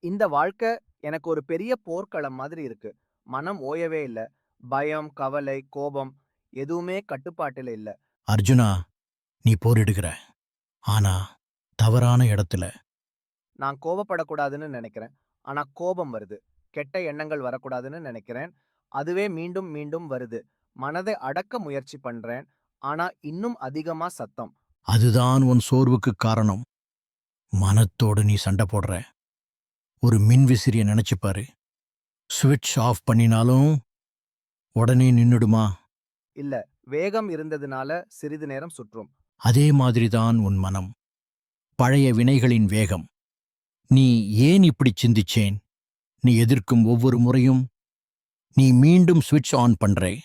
இந்த வாழ்க்கை எனக்கு ஒரு பெரிய போர்க்களம் மாதிரி இருக்கு. மனம் ஓயவே இல்ல. பயம், கவலை, கோபம் எதுவுமே கட்டுப்பாட்டுல இல்ல. அர்ஜுனா, நீ போரிடுகிற. ஆனா, தவறான இடத்துல. நான் கோபப்படக்கூடாதுன்னு நெனைக்கிறேன். ஆனா கோபம் வருது. கெட்ட எண்ணங்கள் வரக்கூடாதுன்னு நெனைக்கிறேன். அதுவே மீண்டும் மீண்டும் வருது. மனதை அடக்க முயற்சி பண்றேன். ஆனா இன்னும் அதிகமா சத்தம். அதுதான் உன் சோர்வுக்குக் காரணம். மனத்தோடு நீ சண்டை போடுற. ஒரு மின்விசிறிய நினைச்சுப் பாரு. சுவிட்ச் ஆஃப் பண்ணினாலும் உடனே நின்னுடுமா? இல்ல, வேகம் இருந்ததுனால சிறிது நேரம் சுற்றும். அதே மாதிரிதான் உன் மனம். பழைய வினைகளின் வேகம். நீ ஏன் இப்படி சிந்திச்சேன்? நீ எதிர்க்கும் ஒவ்வொரு முறையும் நீ மீண்டும் சுவிட்ச் ஆன் பண்றே.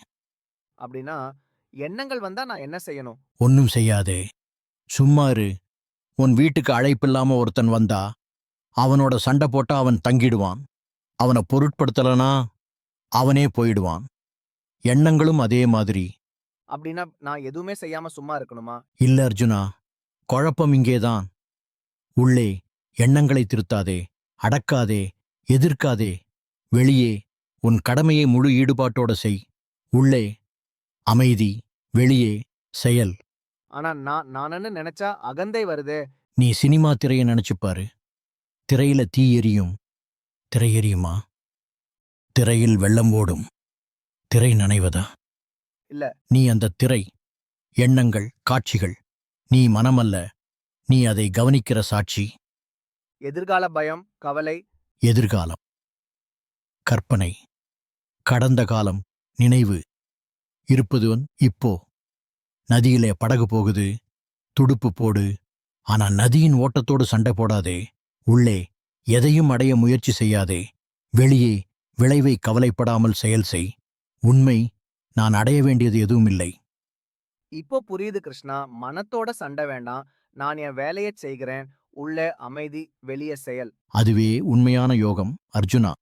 அப்படின்னா, எண்ணங்கள் வந்தா நான் என்ன செய்யணும்? ஒன்னும் செய்யாதே. சும்மா இரு. உன் வீட்டுக்கு அழைப்பில்லாம ஒருத்தன் வந்தா அவனோட சண்டை போட்டா அவன் தங்கிடுவான். அவனை பொருட்படுத்தலனா அவனே போயிடுவான். எண்ணங்களும் அதே மாதிரி. அப்படின்னா நான் எதுவுமே செய்யாம சும்மா இருக்கணுமா? இல்ல அர்ஜுனா, குழப்பம் இங்கேதான். உள்ளே எண்ணங்களை திருத்தாதே, அடக்காதே, எதிர்க்காதே. வெளியே உன் கடமையை முழு ஈடுபாட்டோட செய். உள்ளே அமைதி, வெளியே செயல். ஆனா நானுன்னு நெனச்சா அகந்தை வருதே! நீ சினிமா திரையை நினைச்சுப் பாரு. திரையில தீ எரியும். திரை எரியுமா? திரையில் வெள்ளம் ஓடும். திரை நனைவதா? இல்ல, நீ அந்த திரை. எண்ணங்கள், காட்சிகள். நீ மனமல்ல. நீ அதை கவனிக்கிற சாட்சி. எதிர்கால பயம், கவலை. எதிர்காலம், கற்பனை, கடந்த காலம், நினைவு. இருப்பதுவன் இப்போ. நதியிலே படகு போகுது. துடுப்பு போடு. ஆனா நதியின் ஓட்டத்தோடு சண்டை போடாதே. உள்ளே எதையும் அடைய முயற்சி செய்யாதே. வெளியே விளைவை கவலைப்படாமல் செயல் செய். உண்மை, நான் அடைய வேண்டியது எதுவும் இல்லை. இப்போ புரியுது கிருஷ்ணா. மனத்தோட சண்டை வேண்டாம். நான் என் வேலையச் செய்கிறேன். உள்ள அமைதி, வெளிய செயல். அதுவே உண்மையான யோகம், அர்ஜுனா.